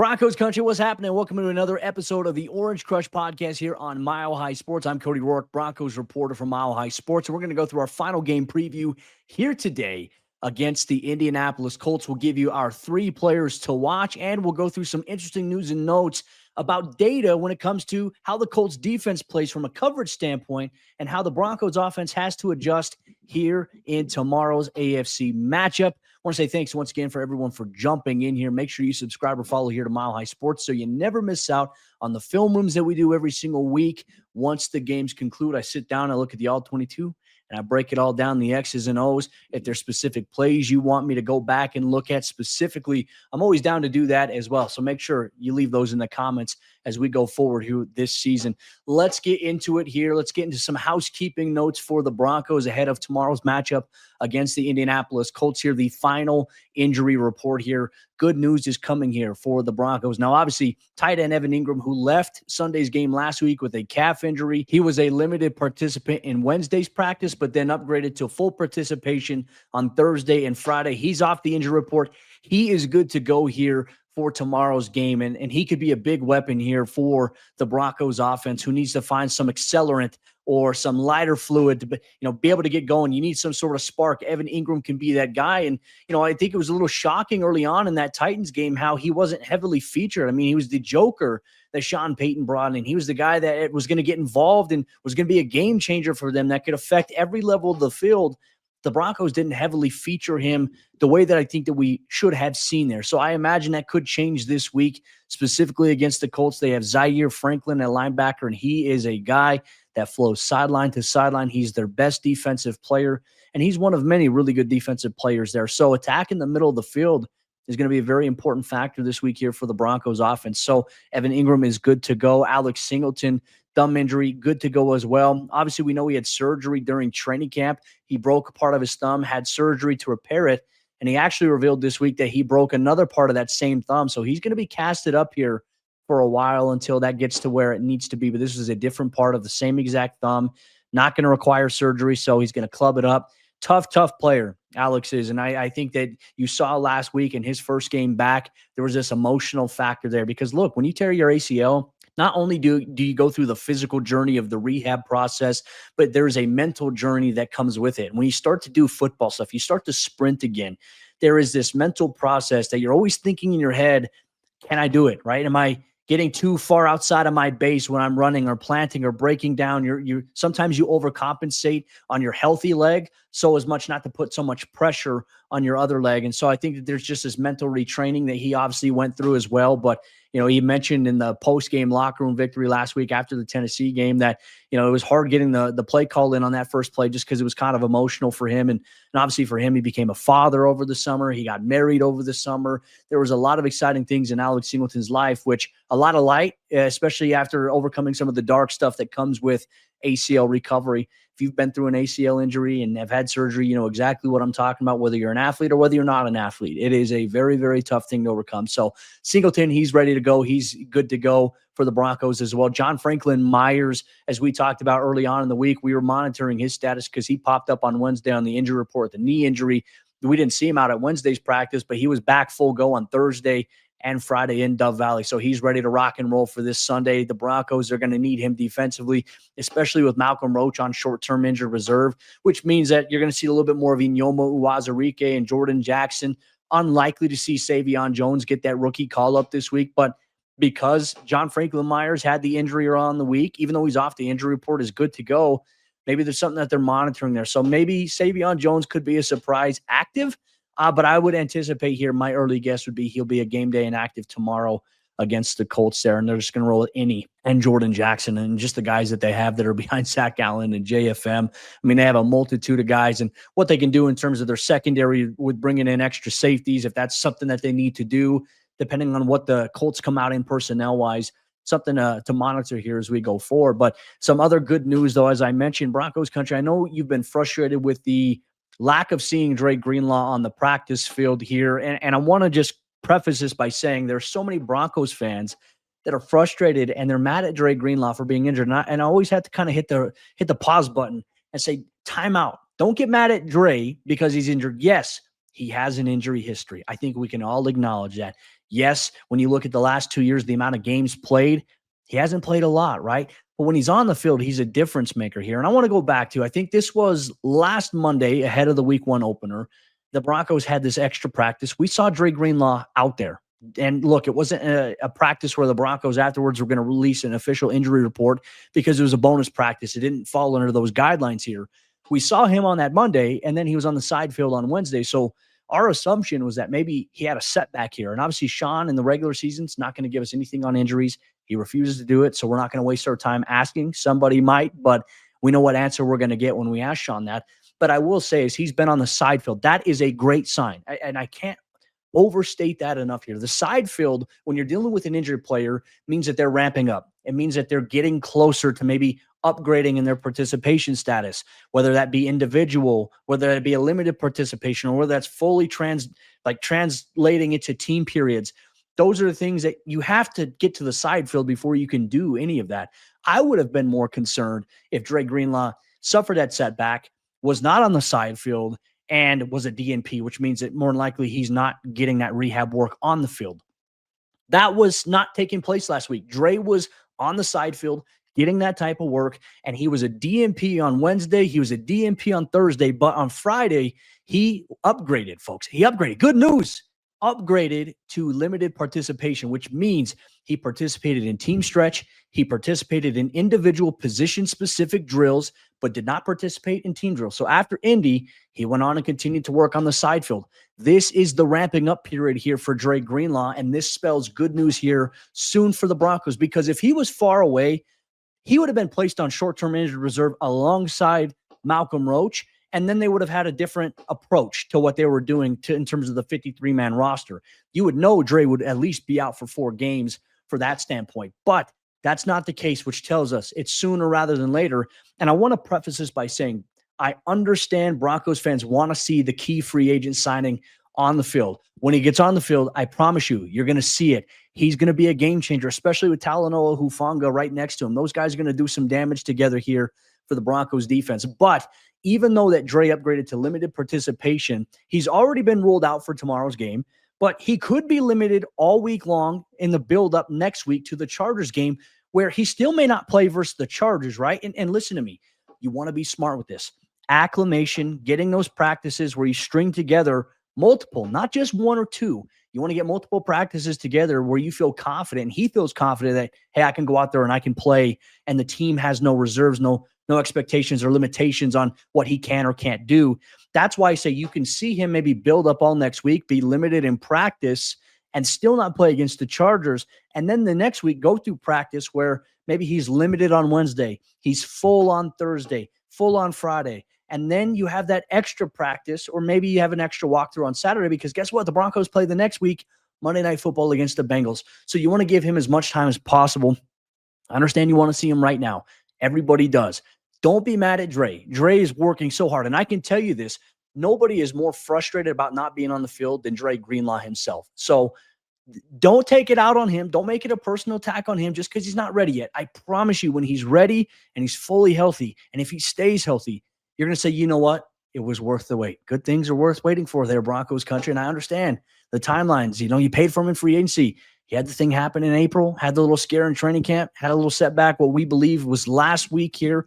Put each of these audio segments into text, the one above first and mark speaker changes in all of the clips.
Speaker 1: Broncos country, what's happening? Welcome to another episode of the Orange Crush podcast here on Mile High Sports. I'm Cody Roark, Broncos reporter from Mile High Sports, and we're going to go through our final game preview here today against the Indianapolis Colts. We'll give you our 3 players to watch, and we'll go through some interesting news and notes about data when it comes to how the Colts defense plays from a coverage standpoint and how the Broncos offense has to adjust here in tomorrow's AFC matchup. I want to say thanks once again for everyone for jumping in here. Make sure you subscribe or follow here to Mile High Sports so you never miss out on the film rooms that we do every single week. Once the games conclude, I sit down, I look at the All-22, and I break it all down, the X's and O's. If there's specific plays you want me to go back and look at specifically, I'm always down to do that as well. So make sure you leave those in the comments as we go forward here this season. Let's get into it here. Let's get into some housekeeping notes for the Broncos ahead of tomorrow's matchup against the Indianapolis Colts here. The final injury report here. Good news is coming here for the Broncos. Now, obviously, tight end Evan Ingram, who left Sunday's game last week with a calf injury, he was a limited participant in Wednesday's practice, but then upgraded to full participation on Thursday and Friday. He's off the injury report. He is good to go here for tomorrow's game, and he could be a big weapon here for the Broncos offense, who needs to find some accelerant or some lighter fluid to be able to get going. You need some sort of spark. Evan Ingram can be that guy. And, I think it was a little shocking early on in that Titans game how he wasn't heavily featured. I mean, he was the joker that Sean Payton brought in. He was the guy that was going to get involved and was going to be a game changer for them that could affect every level of the field. The Broncos didn't heavily feature him the way that I think that we should have seen there. So I imagine that could change this week, specifically against the Colts. They have Zaire Franklin at linebacker, and he is a guy that flows sideline to sideline. He's their best defensive player, and he's one of many really good defensive players there. So attacking the middle of the field is going to be a very important factor this week here for the Broncos offense. So Evan Ingram is good to go. Alex Singleton, thumb injury, good to go as well. Obviously, we know he had surgery during training camp. He broke a part of his thumb, had surgery to repair it, and he actually revealed this week that he broke another part of that same thumb. So he's going to be casted up here for a while until that gets to where it needs to be. But this is a different part of the same exact thumb, not going to require surgery, so he's going to club it up. Tough player, Alex is. And I think that you saw last week in his first game back, there was this emotional factor there. Because, look, when you tear your ACL, not only do you go through the physical journey of the rehab process, but there's a mental journey that comes with it. When you start to do football stuff, you start to sprint again, there is this mental process that you're always thinking in your head, can I do it, right? Am I getting too far outside of my base when I'm running or planting or breaking down? Sometimes you overcompensate on your healthy leg so as much not to put so much pressure on your other leg. And so I think that there's just this mental retraining that he obviously went through as well. But, he mentioned in the post-game locker room victory last week after the Tennessee game that, it was hard getting the play call in on that first play just because it was kind of emotional for him. And obviously for him, he became a father over the summer. He got married over the summer. There was a lot of exciting things in Alex Singleton's life, which a lot of light, especially after overcoming some of the dark stuff that comes with ACL recovery. If you've been through an ACL injury and have had surgery, you know exactly what I'm talking about, whether you're an athlete or whether you're not an athlete. It is a very, very tough thing to overcome. So Singleton, he's ready to go. He's good to go for the Broncos as well. John Franklin Myers, as we talked about early on in the week, we were monitoring his status because he popped up on Wednesday on the injury report, the knee injury. We didn't see him out at Wednesday's practice, but he was back full go on Thursday and Friday in Dove Valley. So he's ready to rock and roll for this Sunday. The Broncos are going to need him defensively, especially with Malcolm Roach on short-term injured reserve, which means that you're going to see a little bit more of Inyoma Uwazurike and Jordan Jackson. Unlikely to see Savion Jones get that rookie call-up this week, but because John Franklin Myers had the injury around the week, even though he's off the injury report, is good to go, maybe there's something that they're monitoring there. So maybe Savion Jones could be a surprise active. But I would anticipate here, my early guess would be he'll be a game day inactive tomorrow against the Colts there, and they're just going to roll with Innie and Jordan Jackson and just the guys that they have that are behind Zach Allen and JFM. I mean, they have a multitude of guys, and what they can do in terms of their secondary with bringing in extra safeties, if that's something that they need to do, depending on what the Colts come out in personnel-wise, something to monitor here as we go forward. But some other good news, though, as I mentioned, Broncos country, I know you've been frustrated with the lack of seeing Dre Greenlaw on the practice field here. And I want to just preface this by saying there's so many Broncos fans that are frustrated and they're mad at Dre Greenlaw for being injured. And I always have to kind of hit the pause button and say, time out. Don't get mad at Dre because he's injured. Yes, he has an injury history. I think we can all acknowledge that. Yes, when you look at the last 2 years, the amount of games played, he hasn't played a lot, right? But when he's on the field, he's a difference maker here. And I want to go back to, I think this was last Monday ahead of the week 1 opener. The Broncos had this extra practice. We saw Dre Greenlaw out there. And look, it wasn't a practice where the Broncos afterwards were going to release an official injury report because it was a bonus practice. It didn't fall under those guidelines here. We saw him on that Monday, and then he was on the side field on Wednesday. So our assumption was that maybe he had a setback here. And obviously, Sean in the regular season is not going to give us anything on injuries. He refuses to do it, so we're not going to waste our time asking. Somebody might, but we know what answer we're going to get when we ask Sean that. But I will say is he's been on the side field. That is a great sign, and I can't overstate that enough here. The side field, when you're dealing with an injured player, means that they're ramping up. It means that they're getting closer to maybe upgrading in their participation status, whether that be individual, whether that be a limited participation, or whether that's fully translating it to team periods. Those are the things that you have to get to the side field before you can do any of that. I would have been more concerned if Dre Greenlaw suffered that setback, was not on the side field, and was a DNP, which means that more than likely he's not getting that rehab work on the field. That was not taking place last week. Dre was on the side field getting that type of work, and he was a DNP on Wednesday. He was a DNP on Thursday, but on Friday, he upgraded, folks. He upgraded. Good news. Upgraded to limited participation, which means he participated in team stretch. He participated in individual position-specific drills, but did not participate in team drills. So after Indy, he went on and continued to work on the side field. This is the ramping up period here for Dre Greenlaw, and this spells good news here soon for the Broncos, because if he was far away, he would have been placed on short-term injured reserve alongside Malcolm Roach, and then they would have had a different approach to what they were doing in terms of the 53-man roster. You would know Dre would at least be out for 4 games for that standpoint. But that's not the case, which tells us it's sooner rather than later. And I want to preface this by saying I understand Broncos fans want to see the key free agent signing on the field. When he gets on the field, I promise you're going to see it. He's going to be a game changer, especially with Talanoa Hufanga right next to him. Those guys are going to do some damage together here for the Broncos defense. But even though that Dre upgraded to limited participation, he's already been ruled out for tomorrow's game, but he could be limited all week long in the build-up next week to the Chargers game, where he still may not play versus the Chargers, right? And listen to me. You want to be smart with this. Acclimation, getting those practices where you string together multiple, not just 1 or 2. You want to get multiple practices together where you feel confident, and he feels confident that, hey, I can go out there and I can play, and the team has no reserves, no expectations or limitations on what he can or can't do. That's why I say you can see him maybe build up all next week, be limited in practice, and still not play against the Chargers. And then the next week, go through practice where maybe he's limited on Wednesday, he's full on Thursday, full on Friday. And then you have that extra practice, or maybe you have an extra walkthrough on Saturday, because guess what? The Broncos play the next week, Monday Night Football against the Bengals. So you want to give him as much time as possible. I understand you want to see him right now. Everybody does. Don't be mad at Dre. Dre is working so hard. And I can tell you this, nobody is more frustrated about not being on the field than Dre Greenlaw himself. So don't take it out on him. Don't make it a personal attack on him just because he's not ready yet. I promise you, when he's ready and he's fully healthy, and if he stays healthy, you're going to say, you know what? It was worth the wait. Good things are worth waiting for there, Broncos country. And I understand the timelines. You paid for him in free agency. He had the thing happen in April, had the little scare in training camp, had a little setback, what we believe was last week here.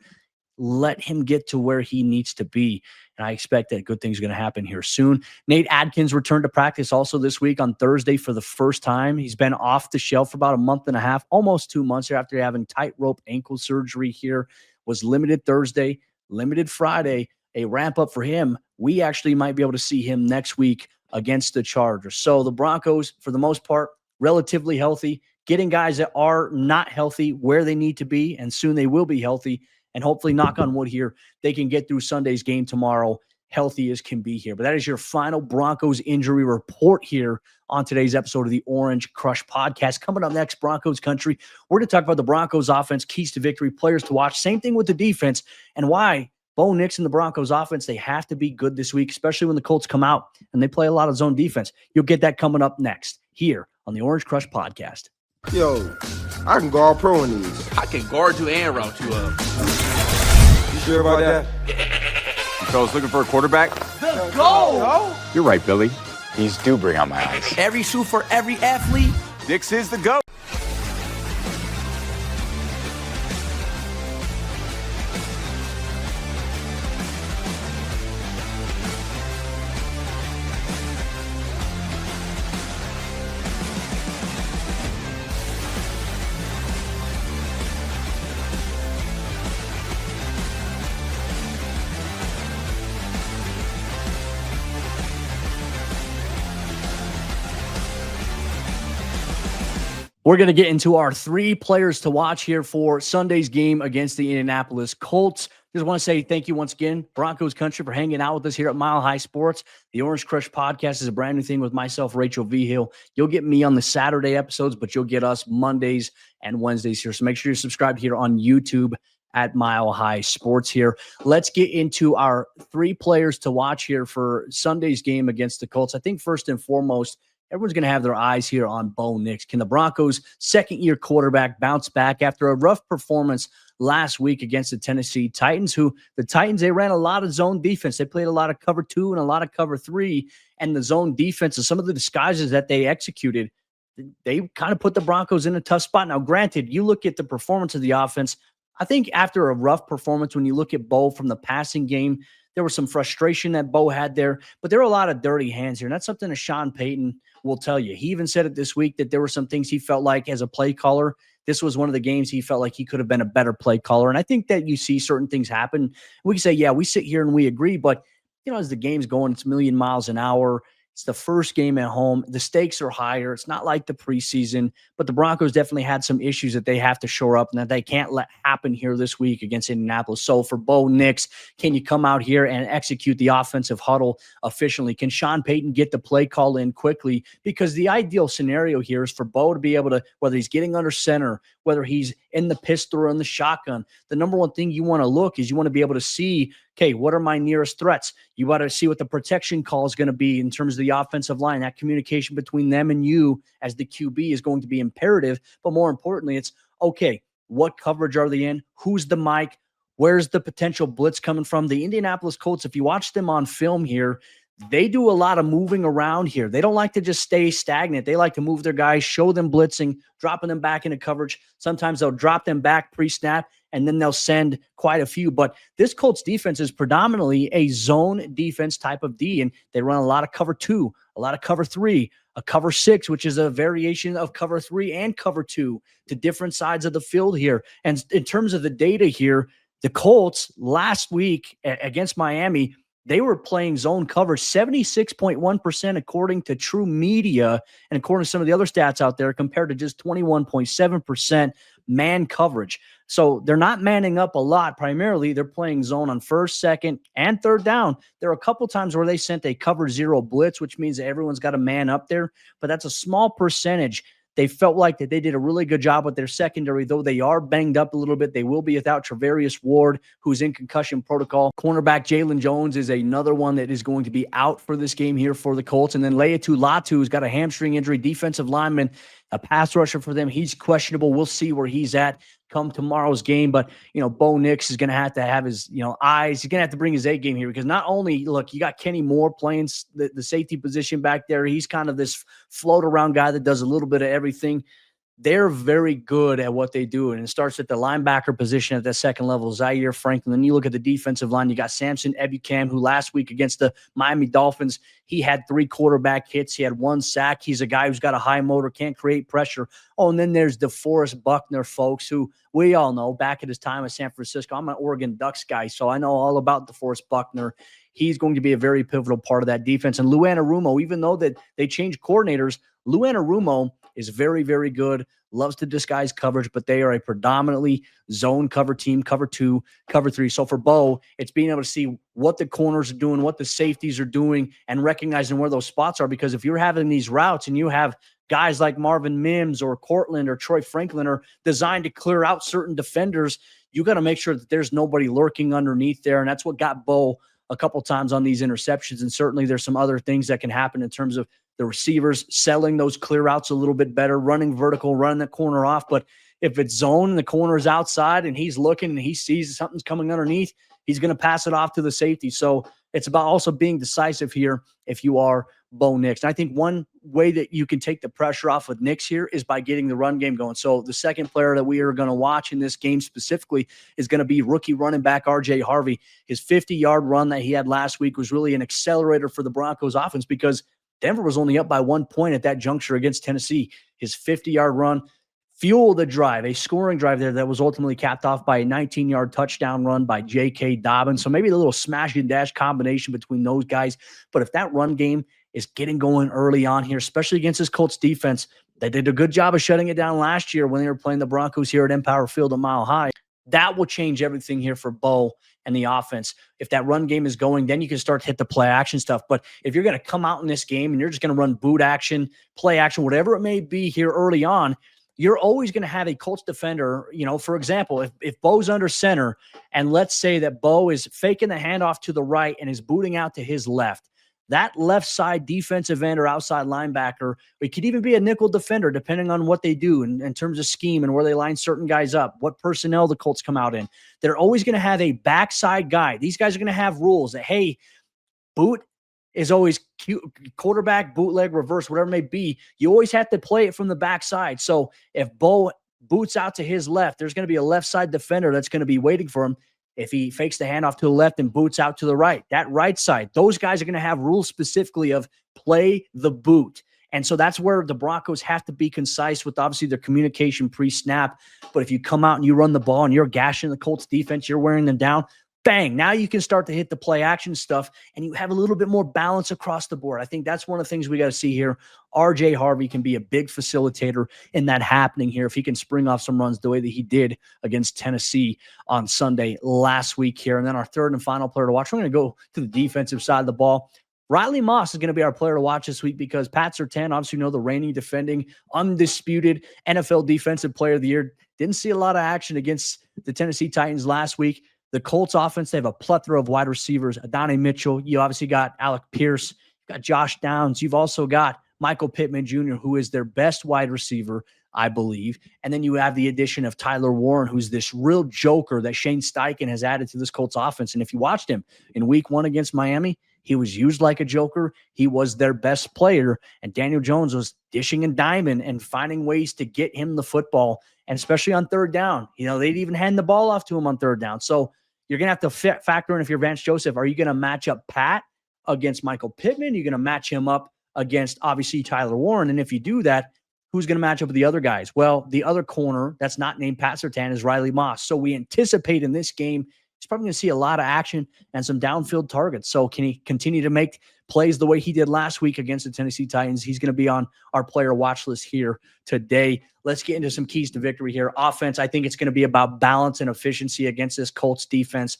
Speaker 1: Let him get to where he needs to be. And I expect that good things are going to happen here soon. Nate Adkins returned to practice also this week on Thursday for the first time. He's been off the shelf for about a month and a half, almost 2 months after having tightrope ankle surgery here. Was limited Thursday, limited Friday, a ramp up for him. We actually might be able to see him next week against the Chargers. So the Broncos, for the most part, relatively healthy, getting guys that are not healthy where they need to be, and soon they will be healthy. And hopefully, knock on wood here, they can get through Sunday's game tomorrow healthy as can be here. But that is your final Broncos injury report here on today's episode of the Orange Crush podcast. Coming up next, Broncos country, we're going to talk about the Broncos offense, keys to victory, players to watch. Same thing with the defense, and why Bo Nix and the Broncos offense, they have to be good this week, especially when the Colts come out and they play a lot of zone defense. You'll get that coming up next here on the Orange Crush podcast.
Speaker 2: Yo, I can guard pro in these.
Speaker 3: I can guard you and route you up.
Speaker 2: You sure about that?
Speaker 3: Fellas looking for a quarterback?
Speaker 1: The goal!
Speaker 4: You're right, Billy. These do bring out my eyes.
Speaker 3: Every shoe for every athlete.
Speaker 4: Nix is the GOAT.
Speaker 1: We're going to get into our 3 players to watch here for Sunday's game against the Indianapolis Colts. Just want to say thank you once again, Broncos country, for hanging out with us here at Mile High Sports. The Orange Crush podcast is a brand new thing with myself, Rachel Vigil. You'll get me on the Saturday episodes, but you'll get us Mondays and Wednesdays here. So make sure you're subscribed here on YouTube at Mile High Sports here. Let's get into our 3 players to watch here for Sunday's game against the Colts. I think first and foremost, everyone's going to have their eyes here on Bo Nix. Can the Broncos' second-year quarterback bounce back after a rough performance last week against the Tennessee Titans, who the Titans, they ran a lot of zone defense. They played a lot of cover 2 and a lot of cover 3, and the zone defense and some of the disguises that they executed, they kind of put the Broncos in a tough spot. Now, granted, you look at the performance of the offense, I think after a rough performance, when you look at Bo from the passing game, there was some frustration that Bo had there, but there are a lot of dirty hands here. And that's something that Sean Payton will tell you. He even said it this week that there were some things he felt like as a play caller, this was one of the games he felt like he could have been a better play caller. And I think that you see certain things happen. We can say, yeah, we sit here and we agree, but as the game's going, it's a million miles an hour. It's the first game at home. The stakes are higher. It's not like the preseason, but the Broncos definitely had some issues that they have to shore up and that they can't let happen here this week against Indianapolis. So for Bo Nix, can you come out here and execute the offensive huddle efficiently? Can Sean Payton get the play call in quickly? Because the ideal scenario here is for Bo to be able to, whether he's getting under center, whether he's in the pistol or in the shotgun, the number one thing you want to look is you want to be able to see, okay, what are my nearest threats? You got to see what the protection call is going to be in terms of the offensive line. That communication between them and you as the QB is going to be imperative. But more importantly, it's, okay, what coverage are they in? Who's the mic? Where's the potential blitz coming from? The Indianapolis Colts, if you watch them on film here, they do a lot of moving around here. They don't like to just stay stagnant. They like to move their guys, show them blitzing, dropping them back into coverage. Sometimes they'll drop them back pre-snap, and then they'll send quite a few. But this Colts defense is predominantly a zone defense type of D, and they run a lot of cover 2, a lot of cover 3, a cover 6, which is a variation of cover 3 and cover 2 to different sides of the field here. And in terms of the data here, the Colts last week against Miami, they were playing zone cover 76.1% according to True Media and according to some of the other stats out there, compared to just 21.7% man coverage. So they're not manning up a lot. Primarily, they're playing zone on first, second, and third down. There are a couple times where they sent a cover 0 blitz, which means that everyone's got a man up there, but that's a small percentage. They felt like that they did a really good job with their secondary, though they are banged up a little bit. They will be without Travarius Ward, who's in concussion protocol. Cornerback Jalen Jones is another one that is going to be out for this game here for the Colts. And then Leatu Latu has got a hamstring injury, defensive lineman, a pass rusher for them. He's questionable. We'll see where he's at come tomorrow's game. But, Bo Nix is going to have his, eyes. He's going to have to bring his A game here, because not only, look, you got Kenny Moore playing the safety position back there. He's kind of this float around guy that does a little bit of everything. They're very good at what they do, and it starts at the linebacker position at that second level, Zaire Franklin. Then you look at the defensive line, you got Samson Ebukam, who last week against the Miami Dolphins, he had 3 quarterback hits. He had 1 sack. He's a guy who's got a high motor, can't create pressure. Oh, and then there's DeForest Buckner, folks, who we all know back at his time at San Francisco. I'm an Oregon Ducks guy, so I know all about DeForest Buckner. He's going to be a very pivotal part of that defense. And Lou Anarumo, even though that they changed coordinators, Lou Anarumo is very, very good, loves to disguise coverage, but they are a predominantly zone cover team, cover 2, cover 3. So for Bo, it's being able to see what the corners are doing, what the safeties are doing, and recognizing where those spots are. Because if you're having these routes and you have guys like Marvin Mims or Cortland or Troy Franklin are designed to clear out certain defenders, you got to make sure that there's nobody lurking underneath there. And that's what got Bo a couple times on these interceptions. And certainly there's some other things that can happen in terms of the receivers selling those clear outs a little bit better, running vertical, running the corner off. But if it's zone and the corner is outside and he's looking and he sees something's coming underneath, he's going to pass it off to the safety. So it's about also being decisive here if you are Bo Nix. And I think one way that you can take the pressure off with Nix here is by getting the run game going. So the second player that we are going to watch in this game specifically is going to be rookie running back RJ Harvey. His 50-yard run that he had last week was really an accelerator for the Broncos offense because Denver was only up by 1 point at that juncture against Tennessee. His 50-yard run fueled the drive, a scoring drive there that was ultimately capped off by a 19-yard touchdown run by J.K. Dobbins. So maybe a little smash and dash combination between those guys. But if that run game is getting going early on here, especially against this Colts defense, they did a good job of shutting it down last year when they were playing the Broncos here at Empower Field a Mile High. That will change everything here for Bo and the offense. If that run game is going, then you can start to hit the play action stuff. But if you're going to come out in this game and you're just going to run boot action, play action, whatever it may be here early on, you're always going to have a Colts defender. For example, if Bo's under center and let's say that Bo is faking the handoff to the right and is booting out to his left, that left side defensive end or outside linebacker, it could even be a nickel defender depending on what they do in terms of scheme and where they line certain guys up, what personnel the Colts come out in. They're always going to have a backside guy. These guys are going to have rules that, hey, boot is always quarterback, bootleg, reverse, whatever it may be. You always have to play it from the backside. So if Bo boots out to his left, there's going to be a left side defender that's going to be waiting for him. If he fakes the handoff to the left and boots out to the right, that right side, those guys are going to have rules specifically of play the boot. And so that's where the Broncos have to be concise with obviously their communication pre-snap. But if you come out and you run the ball and you're gashing the Colts defense, you're wearing them down, bang, now you can start to hit the play action stuff and you have a little bit more balance across the board. I think that's one of the things we got to see here. RJ Harvey can be a big facilitator in that happening here if he can spring off some runs the way that he did against Tennessee on Sunday last week here. And then our third and final player to watch, we're going to go to the defensive side of the ball. Riley Moss is going to be our player to watch this week because Pat Surtain, obviously the reigning, defending, undisputed NFL Defensive Player of the Year, didn't see a lot of action against the Tennessee Titans last week. The Colts offense, they have a plethora of wide receivers. Adonai Mitchell, you obviously got Alec Pierce, you got Josh Downs. You've also got Michael Pittman Jr., who is their best wide receiver, I believe. And then you have the addition of Tyler Warren, who's this real joker that Shane Steichen has added to this Colts offense. And if you watched him in week 1 against Miami, he was used like a joker. He was their best player. And Daniel Jones was dishing and diming and finding ways to get him the football. And especially on third down, they'd even hand the ball off to him on third down. So you're going to have to factor in, if you're Vance Joseph, are you going to match up Pat against Michael Pittman? You're going to match him up against, obviously, Tyler Warren. And if you do that, who's going to match up with the other guys? Well, the other corner that's not named Pat Surtain is Riley Moss. So we anticipate in this game, he's probably going to see a lot of action and some downfield targets. So can he continue to make plays the way he did last week against the Tennessee Titans? He's going to be on our player watch list here today. Let's get into some keys to victory here. Offense, I think it's going to be about balance and efficiency against this Colts defense.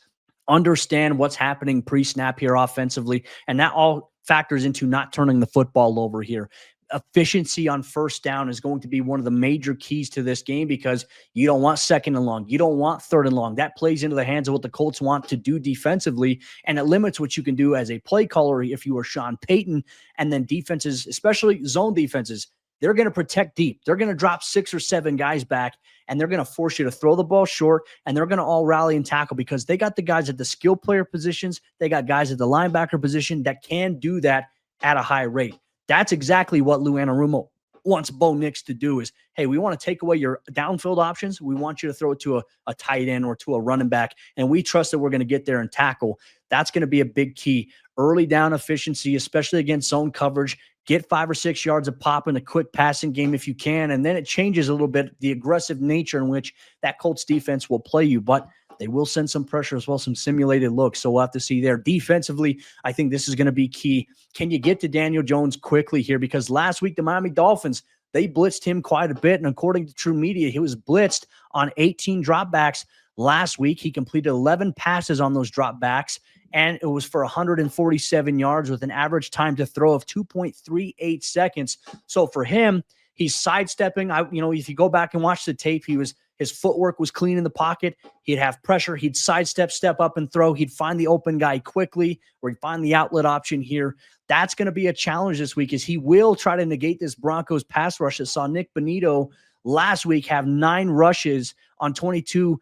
Speaker 1: Understand what's happening pre-snap here offensively, and that all factors into not turning the football over here. Efficiency on first down is going to be one of the major keys to this game because you don't want second and long. You don't want third and long. That plays into the hands of what the Colts want to do defensively, and it limits what you can do as a play caller if you are Sean Payton. And then defenses, especially zone defenses, they're going to protect deep. They're going to drop 6 or 7 guys back, and they're going to force you to throw the ball short, and they're going to all rally and tackle because they got the guys at the skill player positions. They got guys at the linebacker position that can do that at a high rate. That's exactly what Lou Anarumo wants Bo Nix to do is, hey, we want to take away your downfield options. We want you to throw it to a tight end or to a running back, and we trust that we're going to get there and tackle. That's going to be a big key. Early down efficiency, especially against zone coverage. Get 5 or 6 yards of pop in a quick passing game if you can, and then it changes a little bit the aggressive nature in which that Colts defense will play you, but they will send some pressure as well, some simulated looks, so we'll have to see there. Defensively, I think this is going to be key. Can you get to Daniel Jones quickly here? Because last week, the Miami Dolphins, they blitzed him quite a bit, and according to True Media, he was blitzed on 18 dropbacks last week. He completed 11 passes on those dropbacks, and it was for 147 yards with an average time to throw of 2.38 seconds. So for him, he's sidestepping. If you go back and watch the tape, his footwork was clean in the pocket. He'd have pressure. He'd sidestep, step up and throw. He'd find the open guy quickly, or he'd find the outlet option here. That's going to be a challenge this week, as he will try to negate this Broncos pass rush that saw Nick Bonito last week have 9 rushes on 22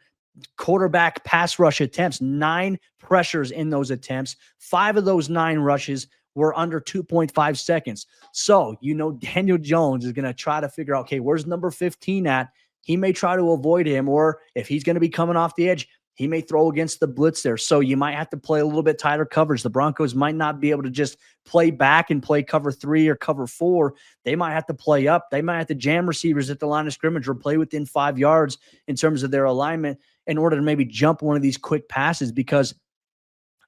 Speaker 1: quarterback pass rush attempts, 9 pressures in those attempts. 5 of those 9 rushes were under 2.5 seconds. So, Daniel Jones is going to try to figure out, okay, where's number 15 at? He may try to avoid him, or if he's going to be coming off the edge, he may throw against the blitz there. So you might have to play a little bit tighter coverage. The Broncos might not be able to just play back and play cover 3 or cover 4. They might have to play up. They might have to jam receivers at the line of scrimmage or play within 5 yards in terms of their alignment in order to maybe jump one of these quick passes, because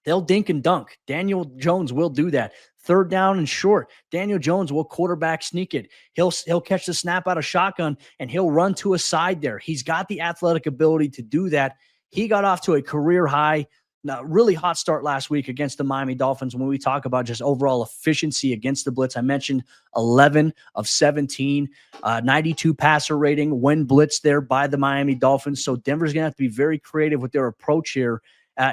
Speaker 1: they'll dink and dunk. Daniel Jones will do that. 3rd down and short, Daniel Jones will quarterback sneak it. He'll catch the snap out of shotgun, and he'll run to a side there. He's got the athletic ability to do that. He got off to a career high, really hot start last week against the Miami Dolphins. When we talk about just overall efficiency against the blitz, I mentioned 11 of 17, 92 passer rating when blitzed there by the Miami Dolphins. So Denver's going to have to be very creative with their approach here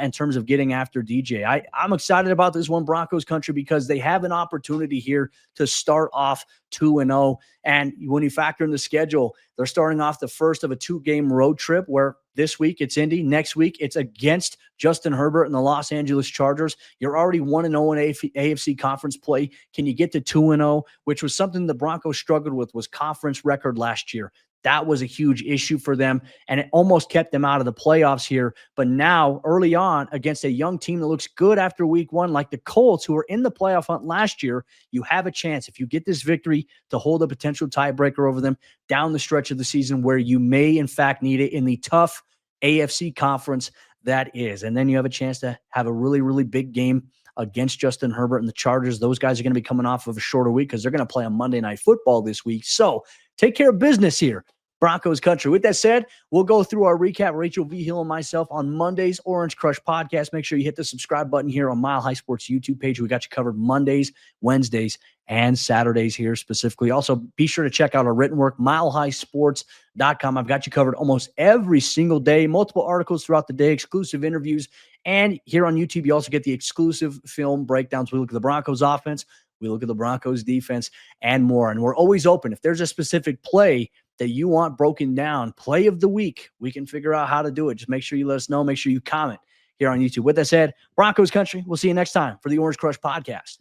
Speaker 1: in terms of getting after DJ. I'm excited about this one, Broncos country, because they have an opportunity here to start off 2-0. And when you factor in the schedule, they're starting off the first of a 2-game road trip, where this week it's Indy, next week it's against Justin Herbert and the Los Angeles Chargers. You're already 1-0 in AFC conference play. Can you get to 2-0, which was something the Broncos struggled with, was conference record last year. That was a huge issue for them, and it almost kept them out of the playoffs here. But now, early on, against a young team that looks good after week 1, like the Colts, who were in the playoff hunt last year, you have a chance, if you get this victory, to hold a potential tiebreaker over them down the stretch of the season, where you may, in fact, need it in the tough AFC conference that is. And then you have a chance to have a really, really big game against Justin Herbert and the Chargers. Those guys are going to be coming off of a shorter week because they're going to play on Monday Night Football this week. So take care of business here, Broncos country. With that said, we'll go through our recap, Rachel V. Hill and myself, on Monday's Orange Crush podcast. Make sure you hit the subscribe button here on Mile High Sports YouTube page. We got you covered Mondays, Wednesdays, and Saturdays here specifically. Also, be sure to check out our written work, milehighsports.com. I've got you covered almost every single day, multiple articles throughout the day, exclusive interviews. And here on YouTube, you also get the exclusive film breakdowns. We look at the Broncos offense, we look at the Broncos defense, and more. And we're always open. If there's a specific play that you want broken down, play of the week, we can figure out how to do it. Just make sure you let us know. Make sure you comment here on YouTube. With that said, Broncos country, we'll see you next time for the Orange Crush podcast.